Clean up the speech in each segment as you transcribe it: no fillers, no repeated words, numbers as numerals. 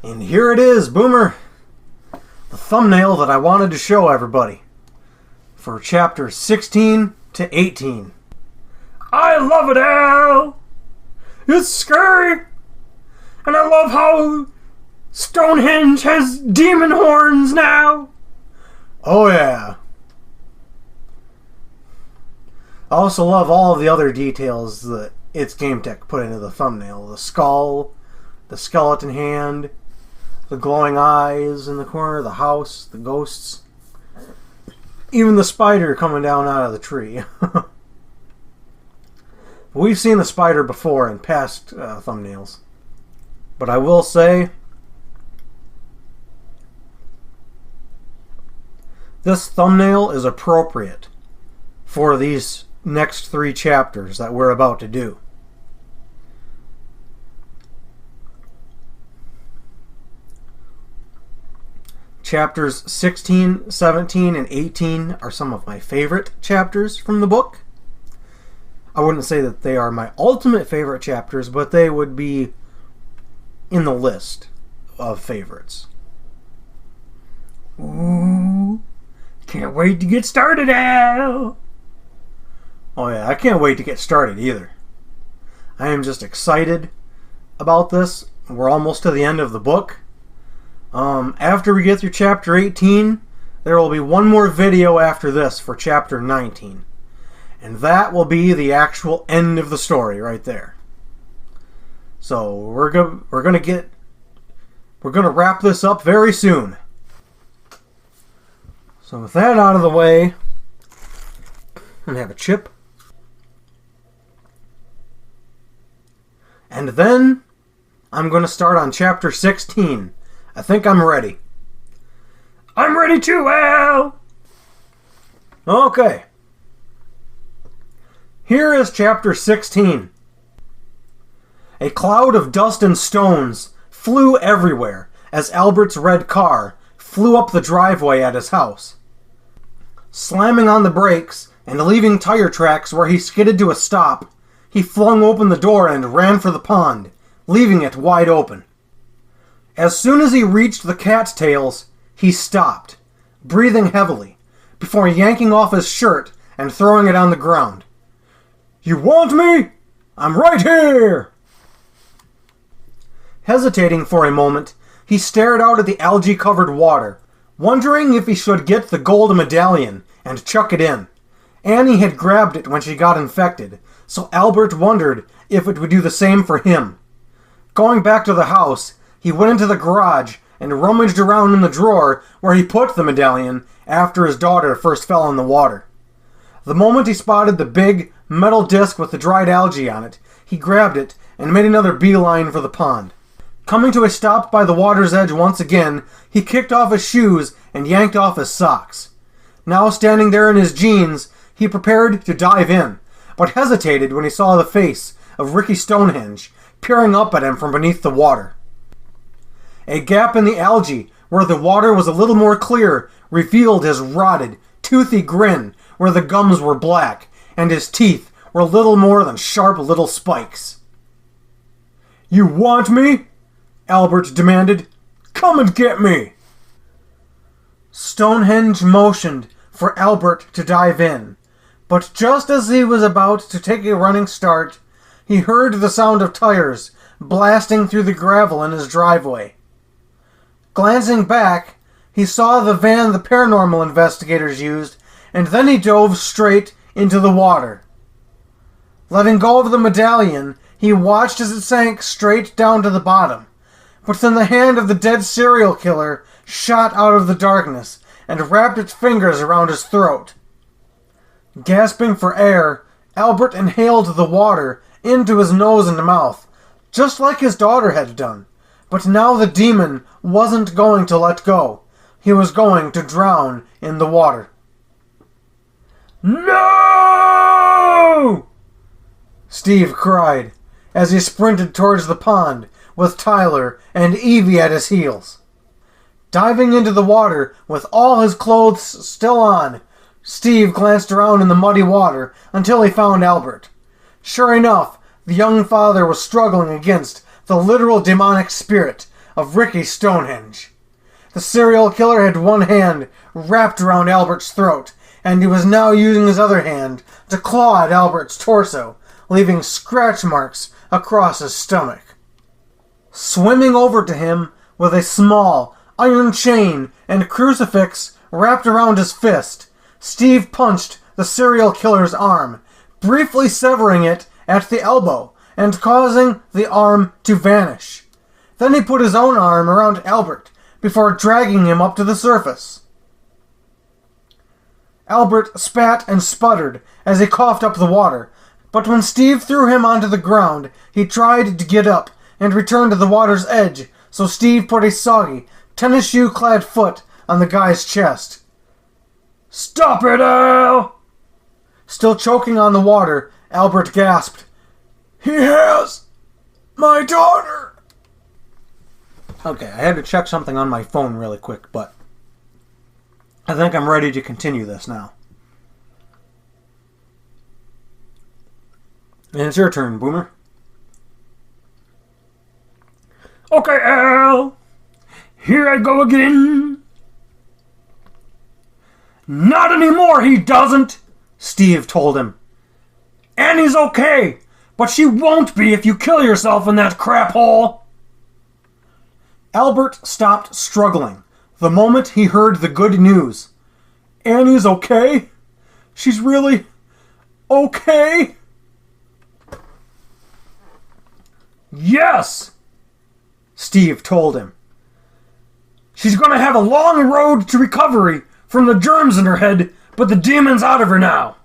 And here it is, Boomer. The thumbnail that I wanted to show everybody for chapters 16 to 18. I love it, Al! It's scary! And I love how Stonehenge has demon horns now! Oh yeah. I also love all of the other details that It's Game Tech put into the thumbnail. The skull, the skeleton hand, the glowing eyes in the corner, the house, the ghosts. Even the spider coming down out of the tree. We've seen the spider before in past thumbnails. But I will say, this thumbnail is appropriate for these next 3 chapters that we're about to do. Chapters 16, 17, and 18 are some of my favorite chapters from the book. I wouldn't say that they are my ultimate favorite chapters, but they would be in the list of favorites. Ooh, can't wait to get started, Al! Oh yeah, I can't wait to get started either. I am just excited about this. We're almost to the end of the book. After we get through chapter 18, there will be one more video after this for chapter 19. And that will be the actual end of the story right there. So we're gonna wrap this up very soon. So with that out of the way, I'm gonna have a chip. And then I'm gonna start on chapter 16. I think I'm ready. I'm ready too, Al! Okay. Here is chapter 16. A cloud of dust and stones flew everywhere as Albert's red car flew up the driveway at his house. Slamming on the brakes and leaving tire tracks where he skidded to a stop, he flung open the door and ran for the pond, leaving it wide open. As soon as he reached the cattails, he stopped, breathing heavily, before yanking off his shirt and throwing it on the ground. "You want me? I'm right here!" Hesitating for a moment, he stared out at the algae-covered water, wondering if he should get the gold medallion and chuck it in. Annie had grabbed it when she got infected, so Albert wondered if it would do the same for him. Going back to the house, he went into the garage and rummaged around in the drawer where he put the medallion after his daughter first fell in the water. The moment he spotted the big metal disc with the dried algae on it, he grabbed it and made another beeline for the pond. Coming to a stop by the water's edge once again, he kicked off his shoes and yanked off his socks. Now standing there in his jeans, he prepared to dive in, but hesitated when he saw the face of Ricky Stonehenge peering up at him from beneath the water. A gap in the algae, where the water was a little more clear, revealed his rotted, toothy grin where the gums were black, and his teeth were little more than sharp little spikes. "You want me?" Albert demanded. "Come and get me!" Stonehenge motioned for Albert to dive in, but just as he was about to take a running start, he heard the sound of tires blasting through the gravel in his driveway. Glancing back, he saw the van the paranormal investigators used, and then he dove straight into the water. Letting go of the medallion, he watched as it sank straight down to the bottom. But then the hand of the dead serial killer shot out of the darkness and wrapped its fingers around his throat. Gasping for air, Albert inhaled the water into his nose and mouth, just like his daughter had done. But now the demon wasn't going to let go. He was going to drown in the water. "No!" Steve cried as he sprinted towards the pond with Tyler and Evie at his heels. Diving into the water with all his clothes still on, Steve glanced around in the muddy water until he found Albert. Sure enough, the young father was struggling against the literal demonic spirit of Ricky Stonehenge. The serial killer had one hand wrapped around Albert's throat, and he was now using his other hand to claw at Albert's torso, leaving scratch marks across his stomach. Swimming over to him with a small iron chain and crucifix wrapped around his fist, Steve punched the serial killer's arm, briefly severing it at the elbow and causing the arm to vanish. Then he put his own arm around Albert before dragging him up to the surface. Albert spat and sputtered as he coughed up the water, but when Steve threw him onto the ground, he tried to get up and return to the water's edge, so Steve put a soggy, tennis shoe-clad foot on the guy's chest. "Stop it, Al!" Still choking on the water, Albert gasped, "He has my daughter!" Okay, I had to check something on my phone really quick, but I think I'm ready to continue this now. And it's your turn, Boomer. "Okay, Al. Here I go again." "Not anymore, he doesn't," Steve told him. "Annie's okay, but she won't be if you kill yourself in that crap hole." Albert stopped struggling the moment he heard the good news. Annie's okay? She's really okay? "Yes," Steve told him. "She's gonna have a long road to recovery from the germs in her head, but the demon's out of her now."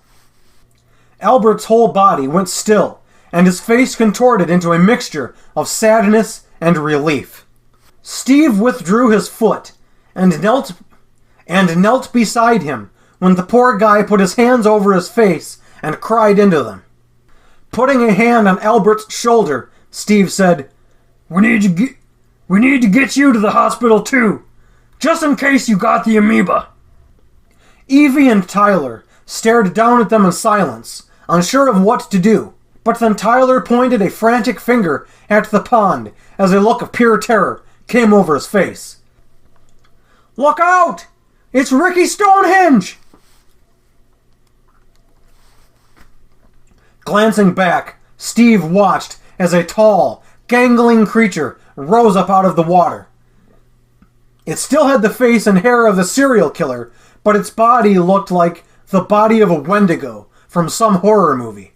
Albert's whole body went still, and his face contorted into a mixture of sadness and relief. Steve withdrew his foot and knelt beside him when the poor guy put his hands over his face and cried into them. Putting a hand on Albert's shoulder, Steve said, We need to get you to the hospital too, just in case you got the amoeba." Evie and Tyler stared down at them in silence, unsure of what to do, but then Tyler pointed a frantic finger at the pond as a look of pure terror came over his face. "Look out! It's Ricky Stonehenge!" Glancing back, Steve watched as a tall, gangling creature rose up out of the water. It still had the face and hair of the serial killer, but its body looked like the body of a Wendigo from some horror movie.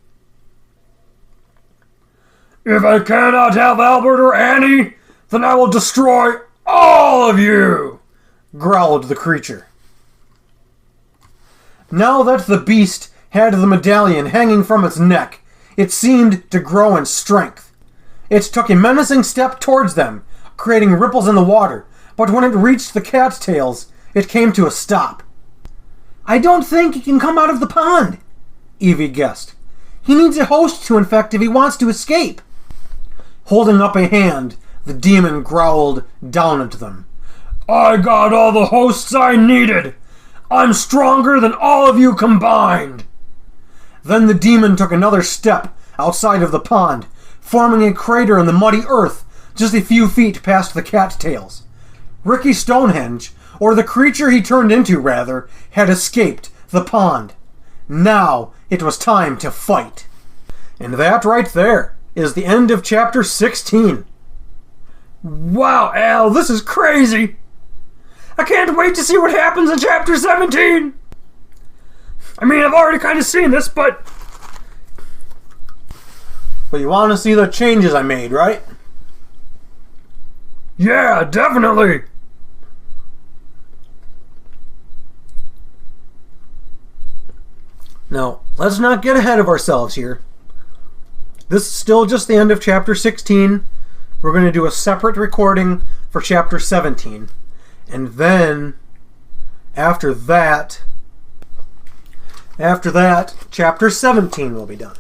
"If I cannot have Albert or Annie, then I will destroy all of you," growled the creature. Now that the beast had the medallion hanging from its neck, it seemed to grow in strength. It took a menacing step towards them, creating ripples in the water, but when it reached the cattails, it came to a stop. "I don't think he can come out of the pond," Evie guessed. "He needs a host to infect if he wants to escape." Holding up a hand, the demon growled down at them. "I got all the hosts I needed. I'm stronger than all of you combined." Then the demon took another step outside of the pond, forming a crater in the muddy earth just a few feet past the cattails. Ricky Stonehenge, or the creature he turned into rather, had escaped the pond. Now it was time to fight. And that right there is the end of chapter 16. Wow, Al, this is crazy. I can't wait to see what happens in chapter 17. I mean, I've already kind of seen this, but you want to see the changes I made, right? Yeah, definitely. Now, let's not get ahead of ourselves here. This is still just the end of chapter 16. We're going to do a separate recording for chapter 17. And then, after that, chapter 17 will be done.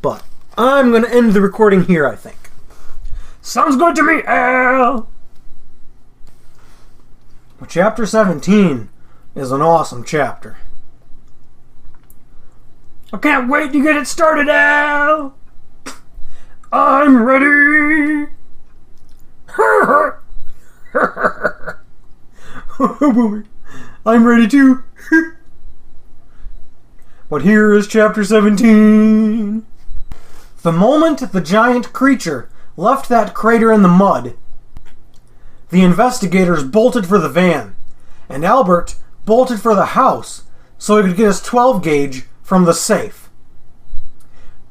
But I'm going to end the recording here, I think. Sounds good to me, Al. Well, chapter 17 is an awesome chapter. I can't wait to get it started, Al. I'm ready. I'm ready too. But here is chapter 17. The moment the giant creature left that crater in the mud, the investigators bolted for the van, and Albert bolted for the house so he could get his 12 gauge from the safe.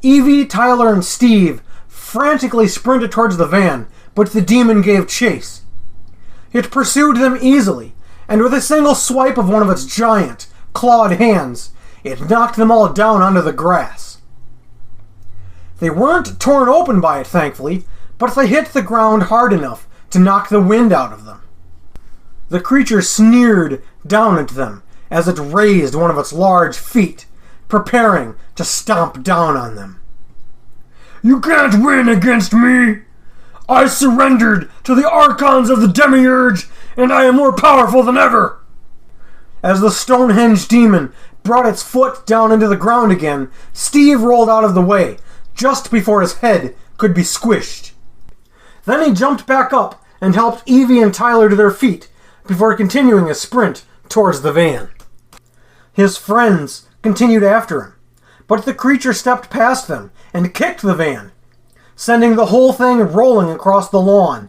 Evie, Tyler, and Steve frantically sprinted towards the van, but the demon gave chase. It pursued them easily, and with a single swipe of one of its giant, clawed hands, it knocked them all down onto the grass. They weren't torn open by it, thankfully, but they hit the ground hard enough to knock the wind out of them. The creature sneered down at them as it raised one of its large feet, preparing to stomp down on them. You can't win against me! I surrendered to the archons of the Demiurge, and I am more powerful than ever! As the Stonehenge demon brought its foot down into the ground again, Steve rolled out of the way, just before his head could be squished. Then he jumped back up and helped Evie and Tyler to their feet, before continuing a sprint towards the van. His friends continued after him, but the creature stepped past them and kicked the van, sending the whole thing rolling across the lawn.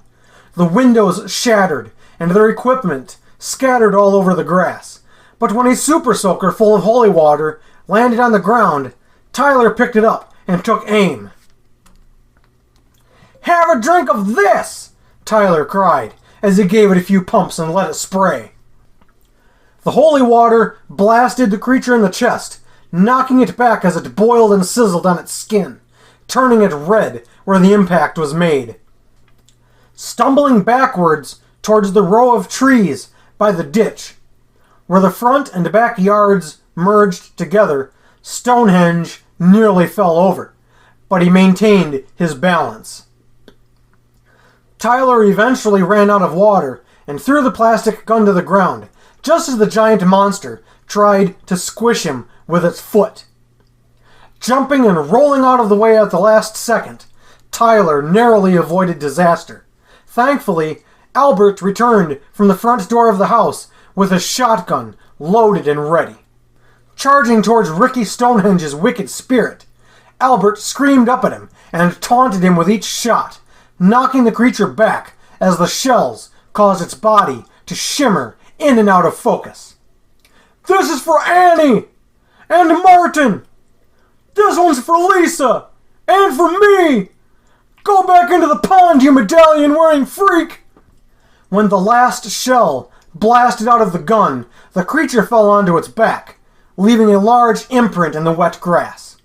The windows shattered, and their equipment scattered all over the grass. But when a super soaker full of holy water landed on the ground, Tyler picked it up and took aim. "Have a drink of this!" Tyler cried, as he gave it a few pumps and let it spray. The holy water blasted the creature in the chest, knocking it back as it boiled and sizzled on its skin, turning it red where the impact was made. Stumbling backwards towards the row of trees by the ditch, where the front and back yards merged together, Stonehenge nearly fell over, but he maintained his balance. Tyler eventually ran out of water and threw the plastic gun to the ground, just as the giant monster tried to squish him with its foot. Jumping and rolling out of the way at the last second, Tyler narrowly avoided disaster. Thankfully, Albert returned from the front door of the house with a shotgun loaded and ready. Charging towards Ricky Stonehenge's wicked spirit, Albert screamed up at him and taunted him with each shot, knocking the creature back as the shells caused its body to shimmer in and out of focus. "This is for Annie! And Martin! This one's for Lisa! And for me! Go back into the pond, you medallion-wearing freak!" When the last shell blasted out of the gun, the creature fell onto its back, leaving a large imprint in the wet grass.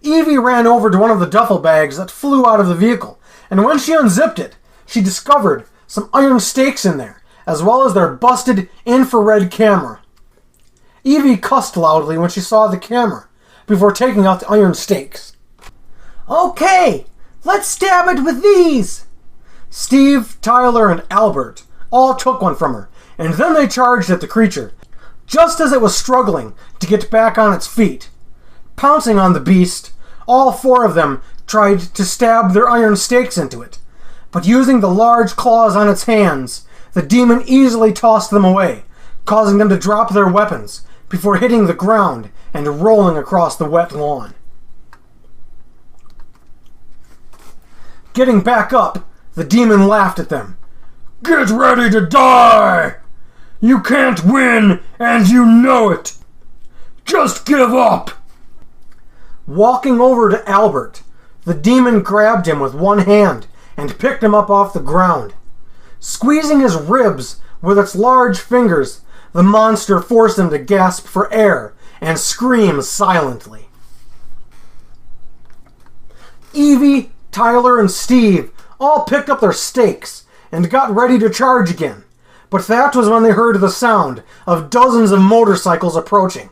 Evie ran over to one of the duffel bags that flew out of the vehicle, and when she unzipped it, she discovered some iron stakes in there, as well as their busted infrared camera. Evie cussed loudly when she saw the camera, before taking out the iron stakes. "Okay, let's stab it with these!" Steve, Tyler, and Albert all took one from her, and then they charged at the creature, just as it was struggling to get back on its feet. Pouncing on the beast, all four of them tried to stab their iron stakes into it, but using the large claws on its hands, the demon easily tossed them away, causing them to drop their weapons before hitting the ground and rolling across the wet lawn. Getting back up, the demon laughed at them. "Get ready to die! You can't win, and you know it! Just give up!" Walking over to Albert, the demon grabbed him with one hand and picked him up off the ground. Squeezing his ribs with its large fingers, the monster forced him to gasp for air and scream silently. Evie, Tyler, and Steve all picked up their stakes and got ready to charge again, but that was when they heard the sound of dozens of motorcycles approaching.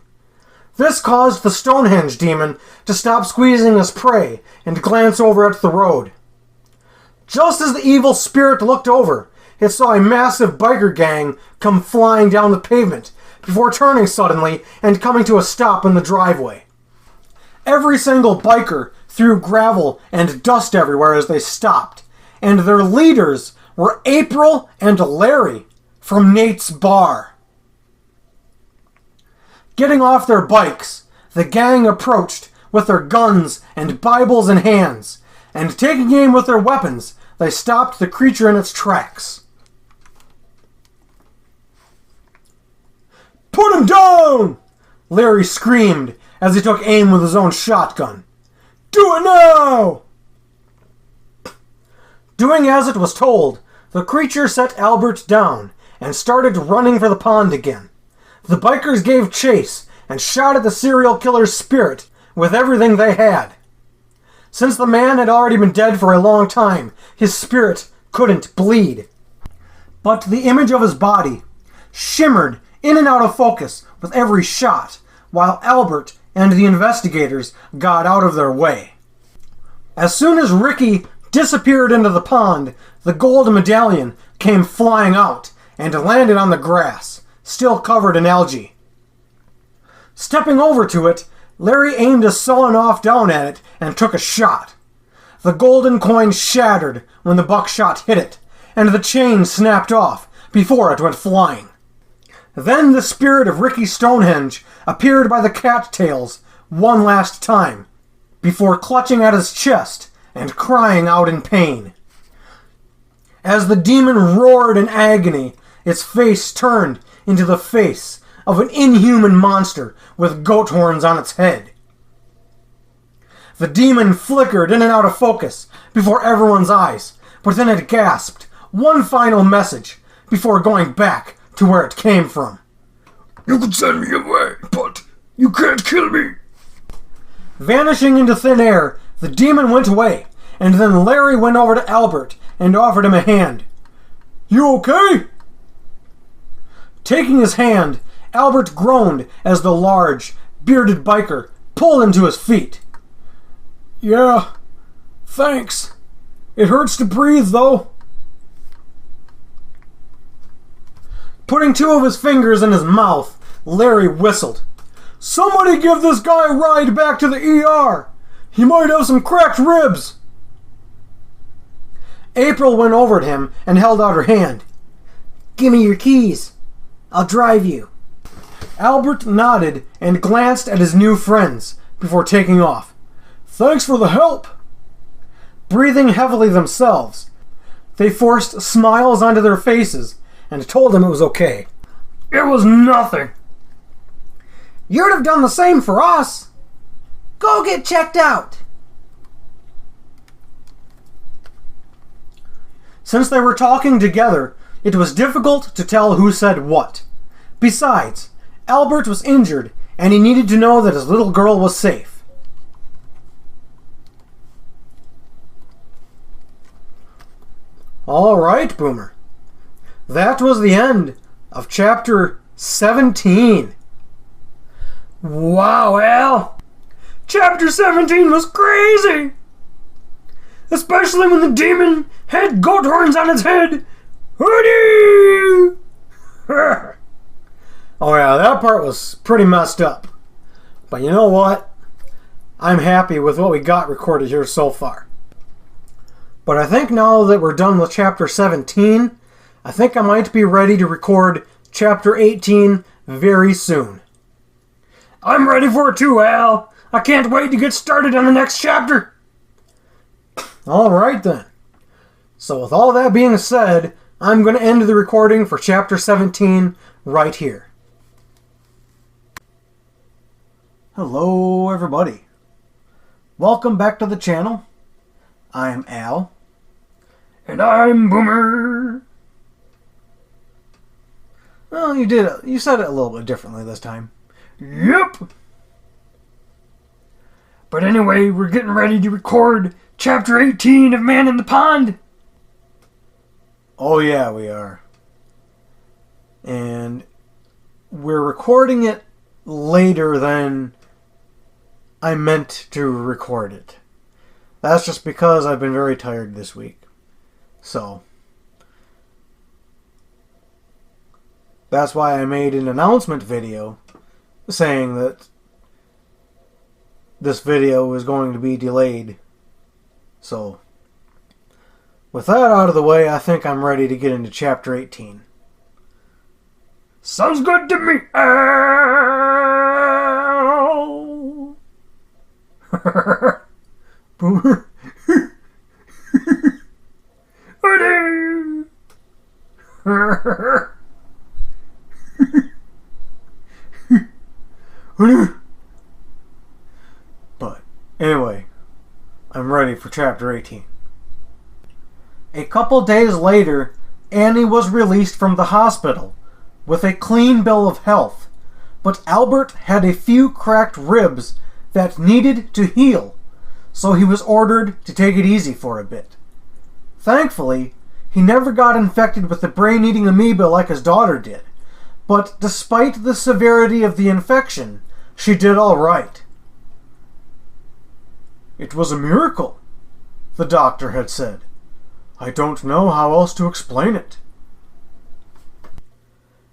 This caused the Stonehenge demon to stop squeezing his prey and glance over at the road. Just as the evil spirit looked over, it saw a massive biker gang come flying down the pavement before turning suddenly and coming to a stop in the driveway. Every single biker threw gravel and dust everywhere as they stopped, and their leaders were April and Larry, from Nate's bar. Getting off their bikes, the gang approached with their guns and Bibles in hands, and taking aim with their weapons, they stopped the creature in its tracks. "Put him down!" Larry screamed as he took aim with his own shotgun. "Do it now!" Doing as it was told, the creature set Albert down and started running for the pond again. The bikers gave chase and shot at the serial killer's spirit with everything they had. Since the man had already been dead for a long time, his spirit couldn't bleed. But the image of his body shimmered in and out of focus with every shot, while Albert and the investigators got out of their way. As soon as Ricky disappeared into the pond, the gold medallion came flying out and landed on the grass, still covered in algae. Stepping over to it, Larry aimed a sawn-off down at it and took a shot. The golden coin shattered when the buckshot hit it, and the chain snapped off before it went flying. Then the spirit of Ricky Stonehenge appeared by the cattails one last time, before clutching at his chest and crying out in pain. As the demon roared in agony, its face turned into the face of an inhuman monster with goat horns on its head. The demon flickered in and out of focus before everyone's eyes, but then it gasped one final message before going back to where it came from. "You can send me away, but you can't kill me." Vanishing into thin air, the demon went away, and then Larry went over to Albert and offered him a hand. "You okay?" Taking his hand, Albert groaned as the large, bearded biker pulled him to his feet. "Yeah, thanks. It hurts to breathe, though." Putting two of his fingers in his mouth, Larry whistled. "Somebody give this guy a ride back to the ER. He might have some cracked ribs." April went over to him and held out her hand. "Give me your keys. I'll drive you." Albert nodded and glanced at his new friends before taking off. "Thanks for the help." Breathing heavily themselves, they forced smiles onto their faces and told him it was okay. "It was nothing." "You'd have done the same for us. Go get checked out." Since they were talking together, it was difficult to tell who said what. Besides, Albert was injured, and he needed to know that his little girl was safe. All right, Boomer. That was the end of Chapter 17. Wow, Al! Chapter 17 was crazy! Especially when the demon had goat horns on its head. Hoodie! Oh yeah, that part was pretty messed up. But you know what? I'm happy with what we got recorded here so far. But I think now that we're done with Chapter 17, I think I might be ready to record Chapter 18 very soon. I'm ready for it too, Al. I can't wait to get started on the next chapter. Alright then. So with all that being said, I'm going to end the recording for Chapter 17 right here. Hello everybody. Welcome back to the channel. I'm Al. And I'm Boomer. Well, you said it a little bit differently this time. Yep. But anyway, we're getting ready to record Chapter 18 of Man in the Pond. Oh yeah, we are. And we're recording it later than I meant to record it. That's just because I've been very tired this week. So that's why I made an announcement video saying that this video is going to be delayed. So with that out of the way, I think I'm ready to get into Chapter 18. Sounds good to me, Al. Boomer. But anyway, I'm ready for chapter 18. A couple days later, Annie was released from the hospital with a clean bill of health, but Albert had a few cracked ribs that needed to heal, so he was ordered to take it easy for a bit. Thankfully, he never got infected with the brain-eating amoeba like his daughter did, but despite the severity of the infection, she did all right. It was a miracle, the doctor had said. I don't know how else to explain it.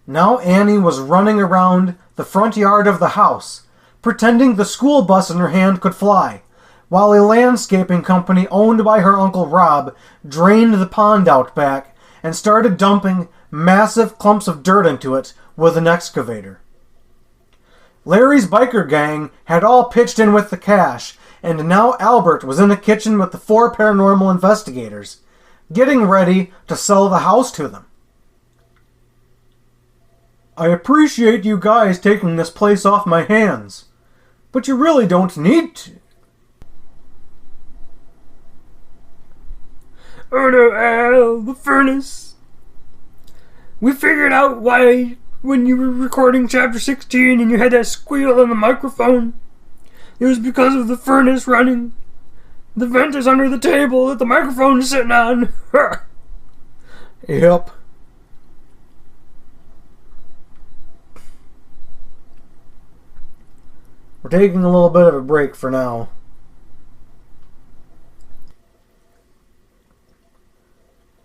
Now Annie was running around the front yard of the house, pretending the school bus in her hand could fly, while a landscaping company owned by her Uncle Rob drained the pond out back and started dumping massive clumps of dirt into it with an excavator. Larry's biker gang had all pitched in with the cash, and now Albert was in the kitchen with the 4 paranormal investigators, getting ready to sell the house to them. I appreciate you guys taking this place off my hands, but you really don't need to. Oh no, Al, the furnace. We figured out why when you were recording chapter 16 and you had that squeal on the microphone. It was because of the furnace running. The vent is under the table that the microphone is sitting on. Yep. We're taking a little bit of a break for now.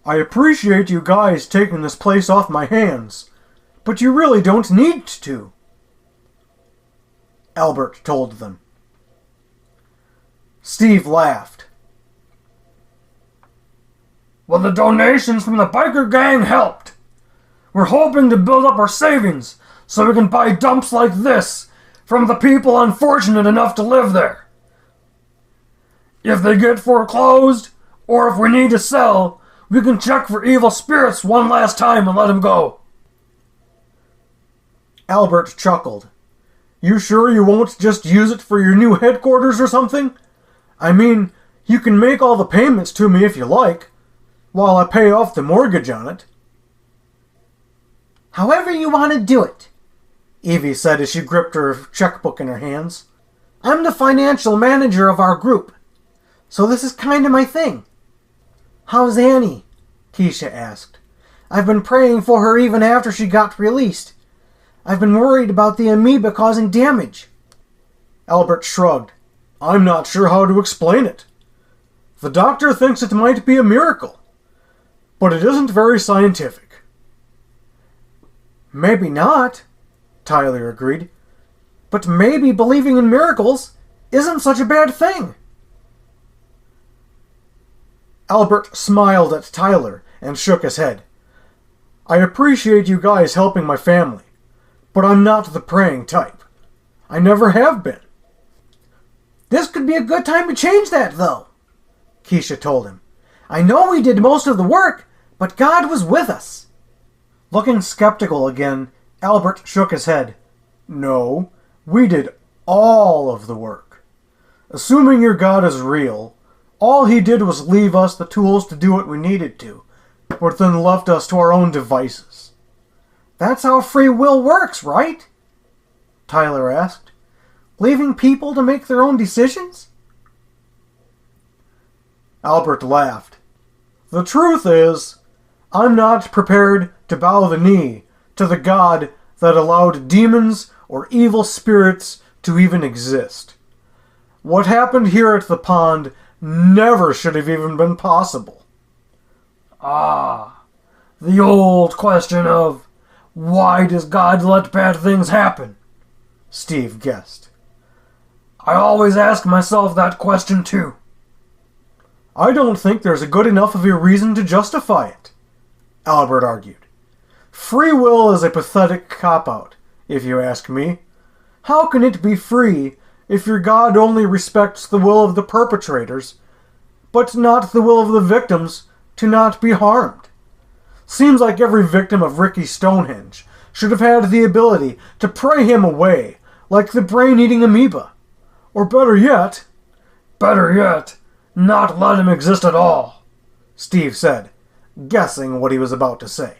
I appreciate you guys taking this place off my hands, but you really don't need to, Albert told them. Steve laughed. Well, the donations from the biker gang helped. We're hoping to build up our savings so we can buy dumps like this from the people unfortunate enough to live there. If they get foreclosed, or if we need to sell, we can check for evil spirits one last time and let them go. Albert chuckled. You sure you won't just use it for your new headquarters or something? I mean, you can make all the payments to me if you like, while I pay off the mortgage on it. However you want to do it, Evie said as she gripped her checkbook in her hands. I'm the financial manager of our group, so this is kind of my thing. How's Annie? Keisha asked. I've been praying for her even after she got released. I've been worried about the amoeba causing damage. Albert shrugged. I'm not sure how to explain it. The doctor thinks it might be a miracle, but it isn't very scientific. Maybe not, Tyler agreed. But maybe believing in miracles isn't such a bad thing. Albert smiled at Tyler and shook his head. I appreciate you guys helping my family, but I'm not the praying type. I never have been. This could be a good time to change that, though, Keisha told him. I know we did most of the work, but God was with us. Looking skeptical again, Albert shook his head. No, we did all of the work. Assuming your God is real, all he did was leave us the tools to do what we needed to, but then left us to our own devices. That's how free will works, right? Tyler asked. Leaving people to make their own decisions? Albert laughed. The truth is, I'm not prepared to bow the knee to the God that allowed demons or evil spirits to even exist. What happened here at the pond never should have even been possible. Ah, the old question of, why does God let bad things happen? Steve guessed. I always ask myself that question too. I don't think there's a good enough of a reason to justify it, Albert argued. Free will is a pathetic cop-out, if you ask me. How can it be free if your God only respects the will of the perpetrators, but not the will of the victims to not be harmed? Seems like every victim of Ricky Stonehenge should have had the ability to pray him away, like the brain-eating amoeba. Or better yet, not let him exist at all, Steve said, guessing what he was about to say.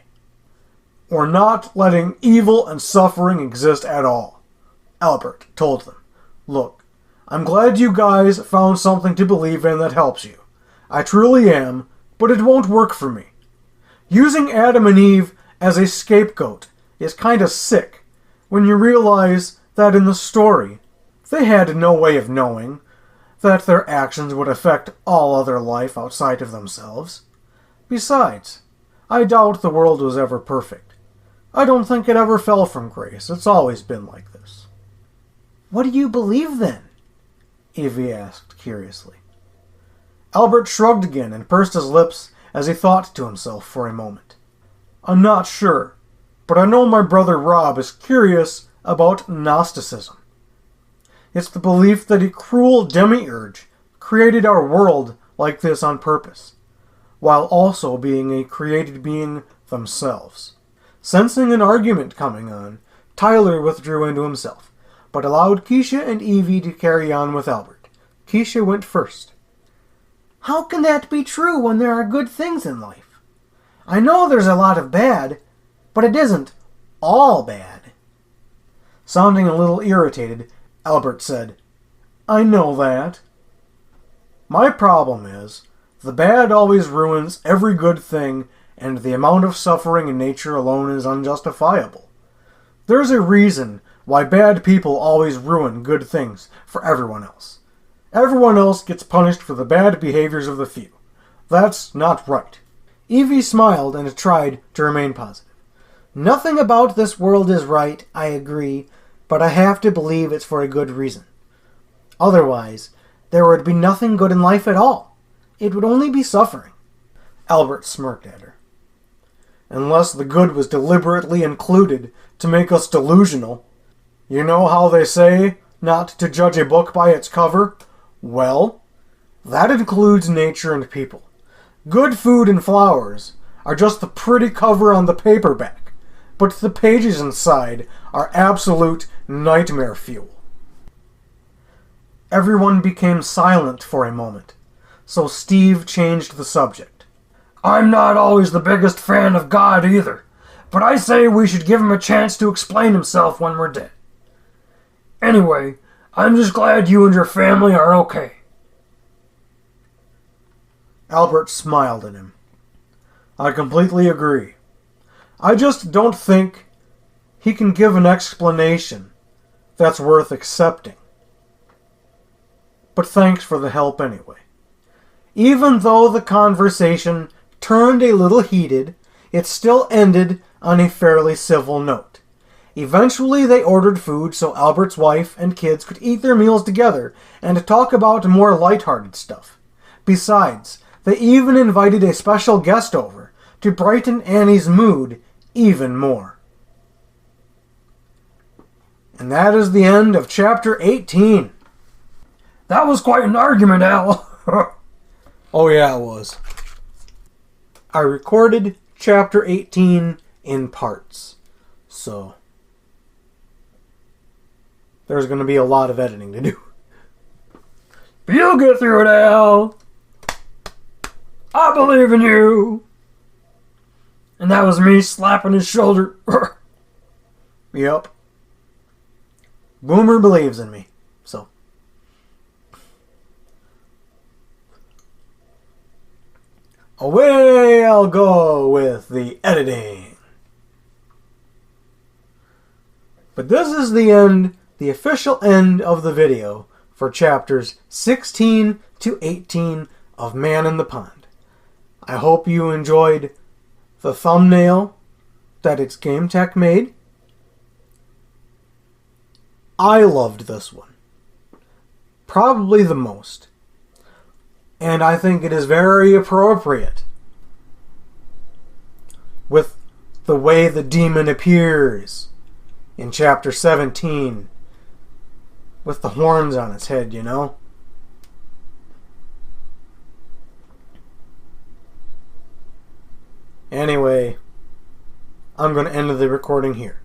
Or not letting evil and suffering exist at all, Albert told them. Look, I'm glad you guys found something to believe in that helps you. I truly am, but it won't work for me. Using Adam and Eve as a scapegoat is kinda sick when you realize that in the story, they had no way of knowing that their actions would affect all other life outside of themselves. Besides, I doubt the world was ever perfect. I don't think it ever fell from grace. It's always been like this. What do you believe then? Evie asked curiously. Albert shrugged again and pursed his lips as he thought to himself for a moment. I'm not sure, but I know my brother Rob is curious about Gnosticism. It's the belief that a cruel demiurge created our world like this on purpose, while also being a created being themselves. Sensing an argument coming on, Tyler withdrew into himself, but allowed Keisha and Evie to carry on with Albert. Keisha went first. How can that be true when there are good things in life? I know there's a lot of bad, but it isn't all bad. Sounding a little irritated, Albert said, I know that. My problem is, the bad always ruins every good thing, and the amount of suffering in nature alone is unjustifiable. There's a reason why bad people always ruin good things for everyone else. Everyone else gets punished for the bad behaviors of the few. That's not right. Evie smiled and tried to remain positive. Nothing about this world is right, I agree, but I have to believe it's for a good reason. Otherwise, there would be nothing good in life at all. It would only be suffering. Albert smirked at her. Unless the good was deliberately included to make us delusional. You know how they say not to judge a book by its cover? Well, that includes nature and people. Good food and flowers are just the pretty cover on the paperback, but the pages inside are absolute nightmare fuel. Everyone became silent for a moment, so Steve changed the subject. I'm not always the biggest fan of God either, but I say we should give him a chance to explain himself when we're dead. Anyway, I'm just glad you and your family are okay. Albert smiled at him. I completely agree. I just don't think he can give an explanation that's worth accepting. But thanks for the help anyway. Even though the conversation turned a little heated, it still ended on a fairly civil note. Eventually they ordered food so Albert's wife and kids could eat their meals together and talk about more lighthearted stuff. Besides, they even invited a special guest over to brighten Annie's mood even more. And that is the end of Chapter 18. That was quite an argument, Al. Oh yeah, it was. I recorded Chapter 18 in parts, so there's going to be a lot of editing to do. You'll get through it, Al. I believe in you. And that was me slapping his shoulder. Yep. Boomer believes in me, so. Away I'll go with the editing. But this is the end, the official end of the video for chapters 16 to 18 of Man in the Pond. I hope you enjoyed the thumbnail that its Game Tech made. I loved this one. Probably the most. And I think it is very appropriate with the way the demon appears in chapter 17 with the horns on its head, you know? Anyway, I'm going to end the recording here.